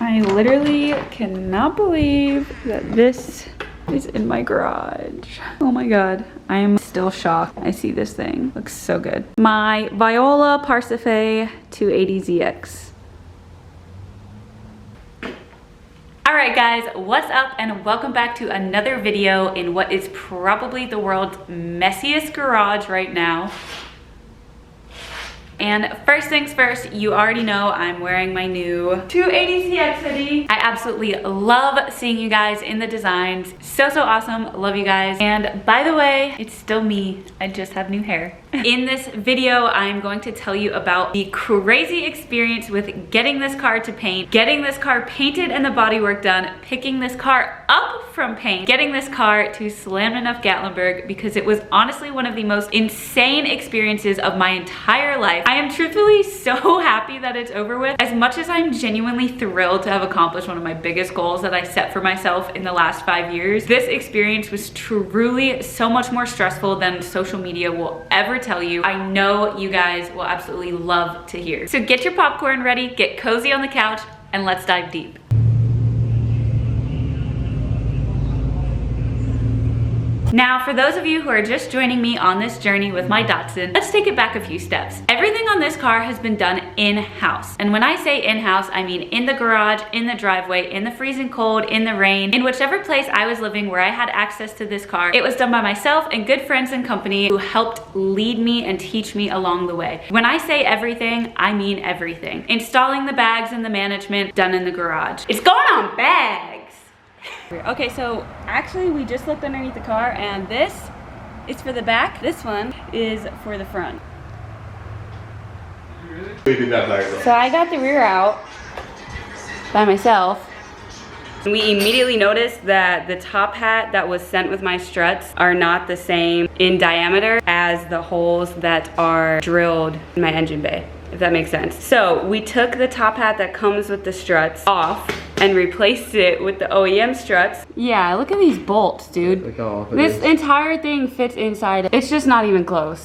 I literally cannot believe that this is in my garage. Oh my God, I am still shocked. I see this thing, looks so good. My Viola Parsifal 280ZX. Alright guys, what's up and welcome back to another video in what is probably the world's messiest garage right now. And first things first, you already know I'm wearing my new 280ZX hoodie. I absolutely love seeing you guys in the designs. So awesome, love you guys. And by the way, it's still me, I just have new hair. In this video, I'm going to tell you about the crazy experience with getting this car to paint, getting this car painted and the bodywork done, picking this car up from paint, getting this car to Slam Enough Gatlinburg, because it was honestly one of the most insane experiences of my entire life. I am truthfully so happy that it's over with. As much as I'm genuinely thrilled to have accomplished one of my biggest goals that I set for myself in the last 5 years, this experience was truly so much more stressful than social media will ever tell you. I know you guys will absolutely love to hear. So get your popcorn ready, get cozy on the couch, and let's dive deep. Now, for those of you who are just joining me on this journey with my Datsun, let's take it back a few steps. Everything on this car has been done in-house. And when I say in-house, I mean in the garage, in the driveway, in the freezing cold, in the rain, in whichever place I was living where I had access to this car. It was done by myself and good friends and company who helped lead me and teach me along the way. When I say everything, I mean everything. Installing the bags and the management, done in the garage. It's going on bags. Okay, so actually we just looked underneath the car and this is for the back. This one is for the front. So I got the rear out by myself. We immediately noticed that the top hat that was sent with my struts are not the same in diameter as the holes that are drilled in my engine bay, if that makes sense. So we took the top hat that comes with the struts off and replaced it with the OEM struts. Yeah, look at these bolts, dude. This entire thing fits inside. It's just not even close.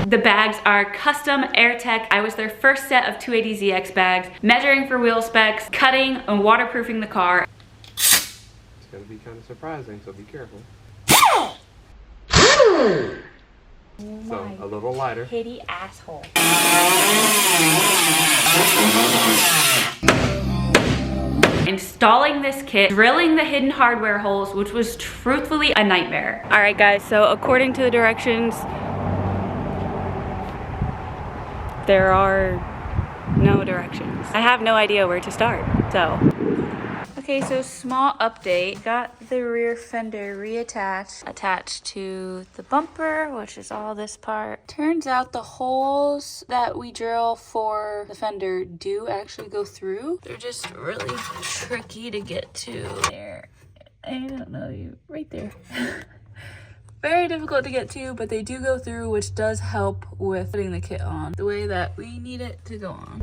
The bags are custom AirTech. I was their first set of 280ZX bags, measuring for wheel specs, cutting and waterproofing the car. It's gonna be kind of surprising, so be careful. So, a little lighter. Hitty asshole. Installing this kit, drilling the hidden hardware holes, which was truthfully a nightmare. All right guys, so according to the directions, there are no directions. I have no idea where to start, so. Okay, so small update. Got the rear fender reattached, attached to the bumper, which is all this part. Turns out the holes that we drill for the fender do actually go through. They're just really tricky to get to. There, I don't know, right there. Very difficult to get to, but they do go through, which does help with putting the kit on the way that we need it to go on.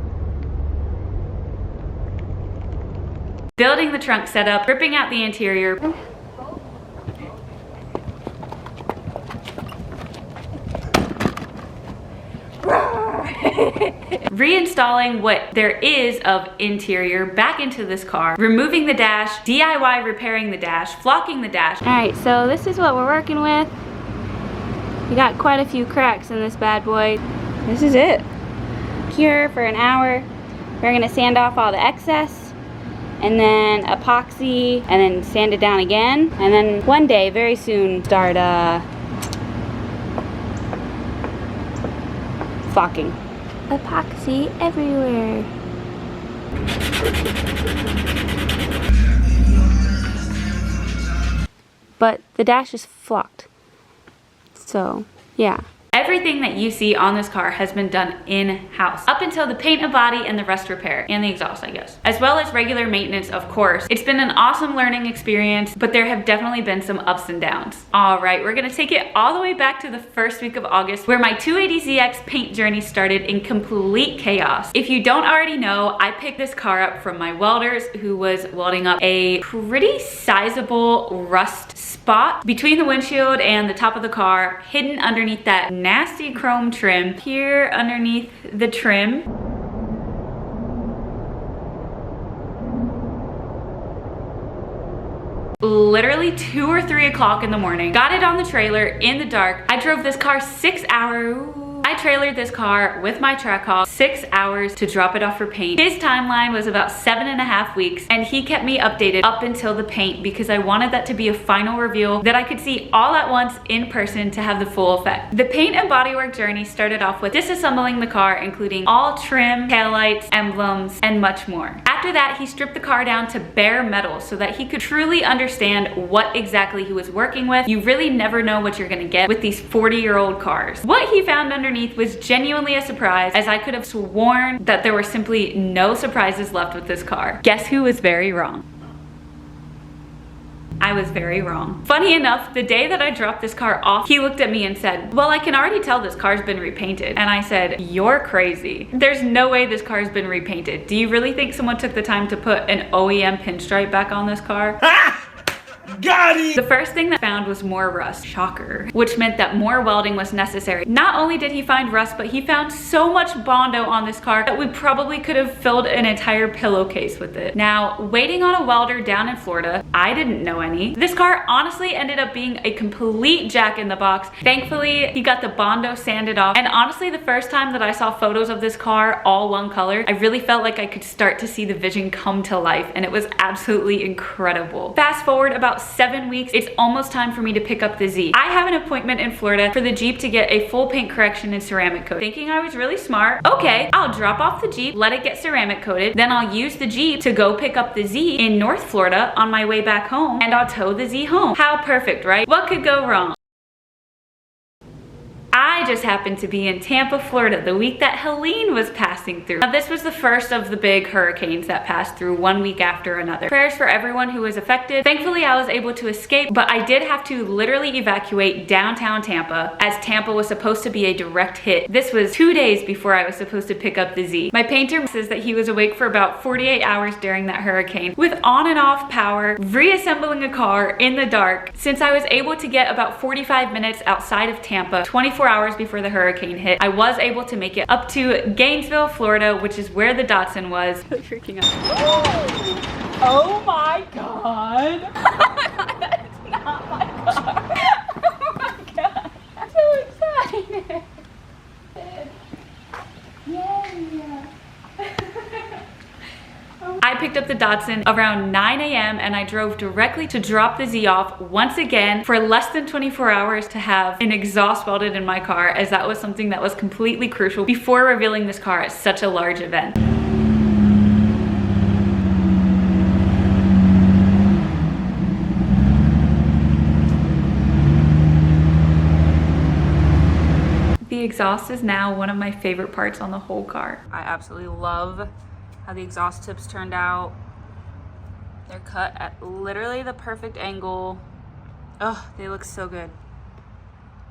Building the trunk setup, ripping out the interior. Reinstalling what there is of interior back into this car, removing the dash, DIY repairing the dash, flocking the dash. All right, so this is what we're working with. We got quite a few cracks in this bad boy. This is it. Cure for an hour. We're gonna sand off all the excess and then epoxy and then sand it down again. And then one day, very soon, start flocking. Epoxy everywhere. But the dash is flocked. So, yeah. Everything that you see on this car has been done in-house, up until the paint and body and the rest repair, and the exhaust, I guess, as well as regular maintenance, of course. It's been an awesome learning experience, but there have definitely been some ups and downs. All right, we're gonna take it all the way back to the first week of August, where my 280ZX paint journey started in complete chaos. If you don't already know, I picked this car up from my welders, who was welding up a pretty sizable rust spot between the windshield and the top of the car, hidden underneath that nasty chrome trim. Here underneath the trim, literally 2 or 3 o'clock in the morning. Got it on the trailer in the dark. I drove this car 6 hours. I trailered this car with my track haul 6 hours to drop it off for paint. His timeline was about 7.5 weeks, and he kept me updated up until the paint because I wanted that to be a final reveal that I could see all at once in person to have the full effect. The paint and bodywork journey started off with disassembling the car, including all trim, taillights, emblems, and much more. After that, he stripped the car down to bare metal so that he could truly understand what exactly he was working with. You really never know what you're gonna get with these 40-year-old cars. What he found underneath was genuinely a surprise, as I could have sworn that there were simply no surprises left with this car. Guess who was very wrong? I was very wrong. Funny enough, the day that I dropped this car off, he looked at me and said, "Well, I can already tell this car's been repainted." And I said, "You're crazy. There's no way this car's been repainted. Do you really think someone took the time to put an OEM pinstripe back on this car?" Got it! The first thing that I found was more rust. Shocker. Which meant that more welding was necessary. Not only did he find rust, but he found so much Bondo on this car that we probably could have filled an entire pillowcase with it. Now, waiting on a welder down in Florida, I didn't know any. This car honestly ended up being a complete jack in the box. Thankfully, he got the Bondo sanded off, and honestly, the first time that I saw photos of this car all one color, I really felt like I could start to see the vision come to life, and it was absolutely incredible. Fast forward about 7 weeks, it's almost time for me to pick up the Z. I have an appointment in Florida for the Jeep to get a full paint correction and ceramic coat. Thinking I was really smart, okay, I'll drop off the Jeep, let it get ceramic coated, then I'll use the Jeep to go pick up the Z in North Florida on my way back home, and I'll tow the Z home. How perfect, right? What could go wrong? I just happened to be in Tampa, Florida the week that Helene was passing through. Now, this was the first of the big hurricanes that passed through one week after another. Prayers for everyone who was affected. Thankfully, I was able to escape, but I did have to literally evacuate downtown Tampa, as Tampa was supposed to be a direct hit. This was 2 days before I was supposed to pick up the Z. My painter says that he was awake for about 48 hours during that hurricane, with on and off power, reassembling a car in the dark. Since I was able to get about 45 minutes outside of Tampa, 24 hours before the hurricane hit, I was able to make it up to Gainesville, Florida, which is where the Datsun was. I'm freaking out. Oh my god. That's not my car. Oh my god. I'm so excited. Yeah. I picked up the Datsun around 9 a.m. and I drove directly to drop the Z off once again for less than 24 hours to have an exhaust welded in my car, as that was something that was completely crucial before revealing this car at such a large event. The exhaust is now one of my favorite parts on the whole car. I absolutely love how the exhaust tips turned out. They're cut at literally the perfect angle. Oh, they look so good.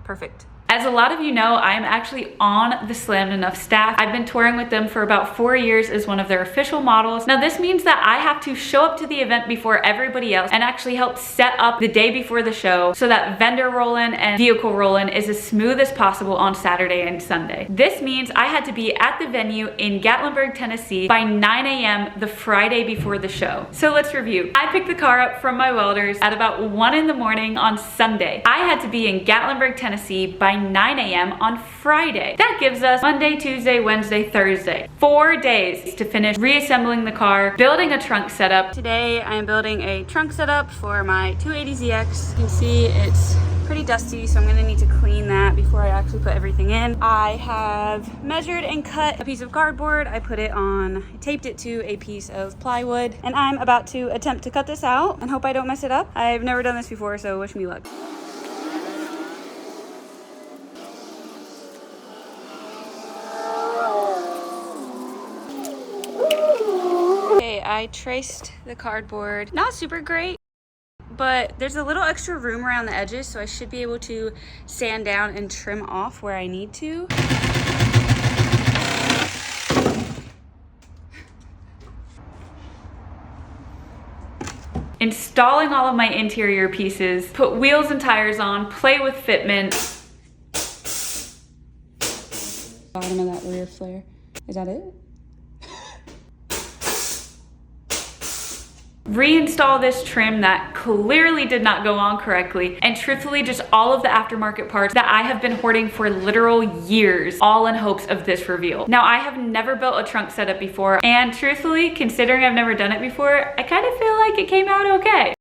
Perfect. As a lot of you know, I am actually on the Slammed Enough staff. I've been touring with them for about 4 years as one of their official models. Now this means that I have to show up to the event before everybody else and actually help set up the day before the show so that vendor roll-in and vehicle roll-in is as smooth as possible on Saturday and Sunday. This means I had to be at the venue in Gatlinburg, Tennessee by 9 a.m. the Friday before the show. So let's review. I picked the car up from my welders at about 1 in the morning on Sunday. I had to be in Gatlinburg, Tennessee by 9 a.m. on Friday. That gives us Monday, Tuesday, Wednesday, Thursday. 4 days to finish reassembling the car, building a trunk setup. Today I am building a trunk setup for my 280ZX. You can see it's pretty dusty, so I'm gonna need to clean that before I actually put everything in. I have measured and cut a piece of cardboard. I put it on, I taped it to a piece of plywood, and I'm about to attempt to cut this out and hope I don't mess it up. I've never done this before, so wish me luck. I traced the cardboard. Not super great, but there's a little extra room around the edges, so I should be able to sand down and trim off where I need to. Installing all of my interior pieces, put wheels and tires on, play with fitment. Bottom of that rear flare. Is that it? Reinstall this trim that clearly did not go on correctly, and truthfully just all of the aftermarket parts that I have been hoarding for literal years, all in hopes of this reveal. Now, I have never built a trunk setup before, and truthfully, considering I've never done it before, I kind of feel like it came out okay.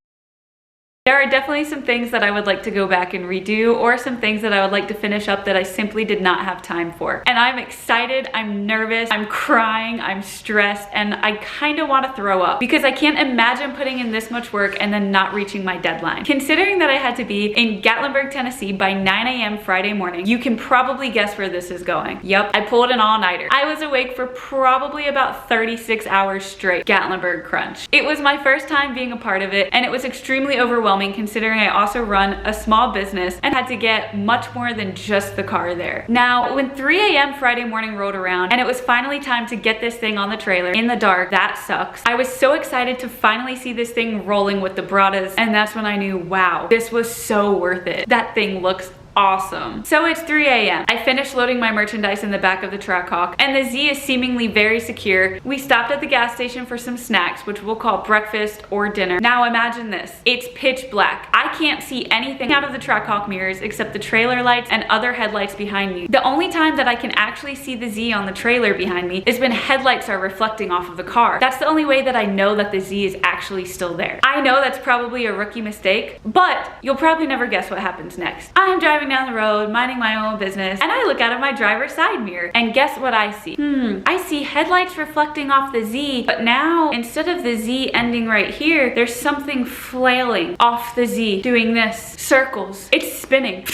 There are definitely some things that I would like to go back and redo, or some things that I would like to finish up that I simply did not have time for. And I'm excited, I'm nervous, I'm crying, I'm stressed, and I kind of want to throw up because I can't imagine putting in this much work and then not reaching my deadline. Considering that I had to be in Gatlinburg, Tennessee by 9 a.m. Friday morning, you can probably guess where this is going. Yep, I pulled an all-nighter. I was awake for probably about 36 hours straight. Gatlinburg crunch. It was my first time being a part of it, and it was extremely overwhelming considering I also run a small business and had to get much more than just the car there. Now, when 3 a.m. Friday morning rolled around and it was finally time to get this thing on the trailer in the dark, that sucks. I was so excited to finally see this thing rolling with the Bradas, and that's when I knew, wow, this was so worth it. That thing looks awesome. So it's 3 a.m. I finished loading my merchandise in the back of the Trackhawk, and the Z is seemingly very secure. We stopped at the gas station for some snacks, which we'll call breakfast or dinner. Now imagine this. It's pitch black. I can't see anything out of the Trackhawk mirrors except the trailer lights and other headlights behind me. The only time that I can actually see the Z on the trailer behind me is when headlights are reflecting off of the car. That's the only way that I know that the Z is actually still there. I know that's probably a rookie mistake, but you'll probably never guess what happens next. I'm driving down the road, minding my own business, and I look out of my driver's side mirror, and guess what I see? I see headlights reflecting off the Z, but now instead of the Z ending right here, there's something flailing off the Z, doing this, circles. It's spinning.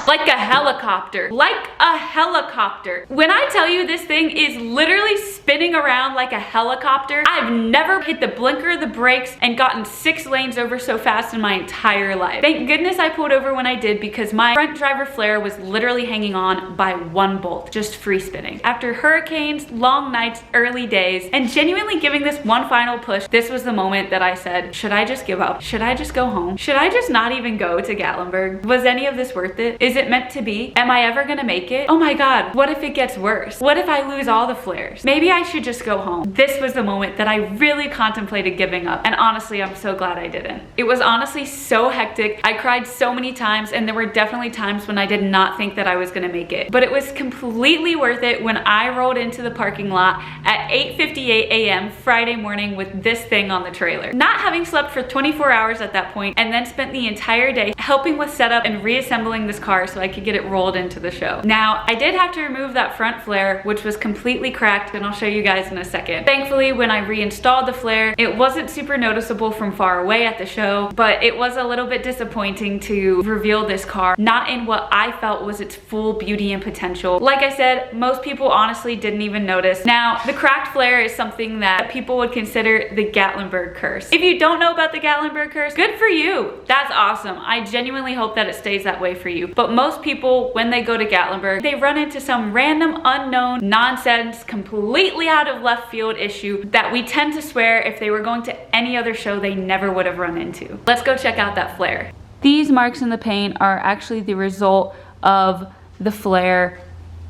Like a helicopter. Like a helicopter. When I tell you this thing is literally spinning around like a helicopter, I've never hit the blinker, the brakes, and gotten 6 lanes over so fast in my entire life. Thank goodness I pulled over when I did, because my front driver flare was literally hanging on by 1 bolt, just free spinning. After hurricanes, long nights, early days, and genuinely giving this one final push, this was the moment that I said, should I just give up? Should I just go home? Should I just not even go to Gatlinburg? Was any of this worth it? Is it meant to be? Am I ever gonna make it? Oh my God, what if it gets worse? What if I lose all the flares? Maybe I should just go home. This was the moment that I really contemplated giving up, and honestly, I'm so glad I didn't. It was honestly so hectic. I cried so many times, and there were definitely times when I did not think that I was gonna make it, but it was completely worth it when I rolled into the parking lot at 8:58 a.m. Friday morning with this thing on the trailer. Not having slept for 24 hours at that point, and then spent the entire day helping with setup and reassembling this car so I could get it rolled into the show. Now, I did have to remove that front flare, which was completely cracked, and I'll show you guys in a second. Thankfully, when I reinstalled the flare, it wasn't super noticeable from far away at the show, but it was a little bit disappointing to reveal this car not in what I felt was its full beauty and potential. Like I said, most people honestly didn't even notice. Now, the cracked flare is something that people would consider the Gatlinburg curse. If you don't know about the Gatlinburg curse, good for you. That's awesome. I genuinely hope that it stays that way for you. But most people, when they go to Gatlinburg, they run into some random, unknown, nonsense, completely out of left field issue that we tend to swear if they were going to any other show, they never would have run into. Let's go check out that flare. These marks in the paint are actually the result of the flare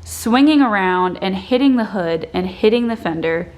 swinging around and hitting the hood and hitting the fender.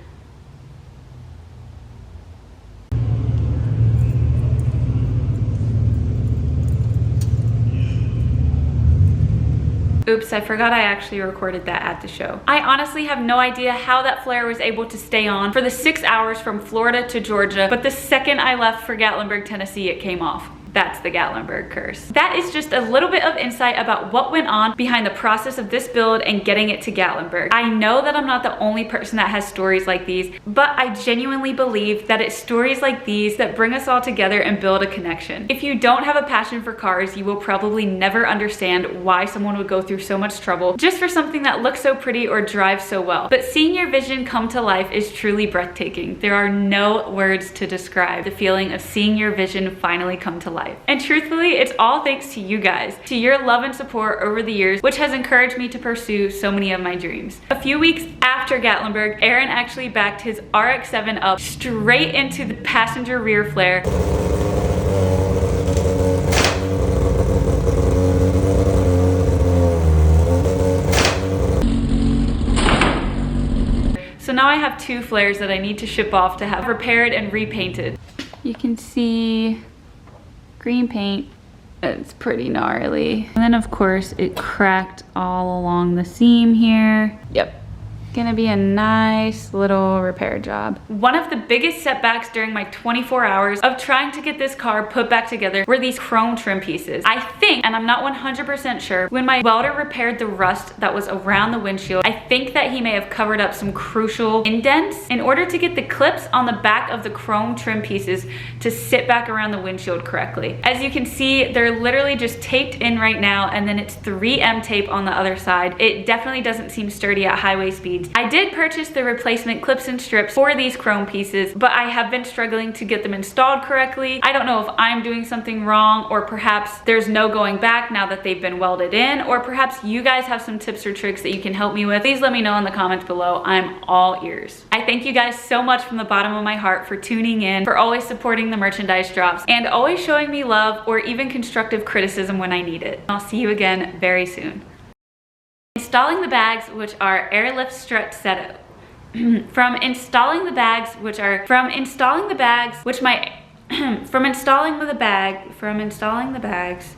Oops, I forgot I actually recorded that at the show. I honestly have no idea how that flare was able to stay on for the 6 hours from Florida to Georgia, but the second I left for Gatlinburg, Tennessee, it came off. That's the Gatlinburg curse. That is just a little bit of insight about what went on behind the process of this build and getting it to Gatlinburg. I know that I'm not the only person that has stories like these, but I genuinely believe that it's stories like these that bring us all together and build a connection. If you don't have a passion for cars, you will probably never understand why someone would go through so much trouble just for something that looks so pretty or drives so well. But seeing your vision come to life is truly breathtaking. There are no words to describe the feeling of seeing your vision finally come to life. And truthfully, it's all thanks to you guys, to your love and support over the years, which has encouraged me to pursue so many of my dreams. A few weeks after Gatlinburg, Aaron actually backed his RX-7 up straight into the passenger rear flare. So now I have 2 flares that I need to ship off to have repaired and repainted. You can see green paint. It's pretty gnarly. And then of course it cracked all along the seam here. Yep. Gonna be a nice little repair job. One of the biggest setbacks during my 24 hours of trying to get this car put back together were these chrome trim pieces. I think, and I'm not 100% sure, when my welder repaired the rust that was around the windshield, I think that he may have covered up some crucial indents in order to get the clips on the back of the chrome trim pieces to sit back around the windshield correctly. As you can see, they're literally just taped in right now, and then it's 3M tape on the other side. It definitely doesn't seem sturdy at highway speeds. I did purchase the replacement clips and strips for these chrome pieces, but I have been struggling to get them installed correctly. I don't know if I'm doing something wrong, or perhaps there's no going back now that they've been welded in, or perhaps you guys have some tips or tricks that you can help me with. Please let me know in the comments below. I'm all ears. I thank you guys so much from the bottom of my heart for tuning in, for always supporting the merchandise drops, and always showing me love or even constructive criticism when I need it. I'll see you again very soon. Installing the bags, which are airlift strut setup. From installing the bags, which my from installing the bags,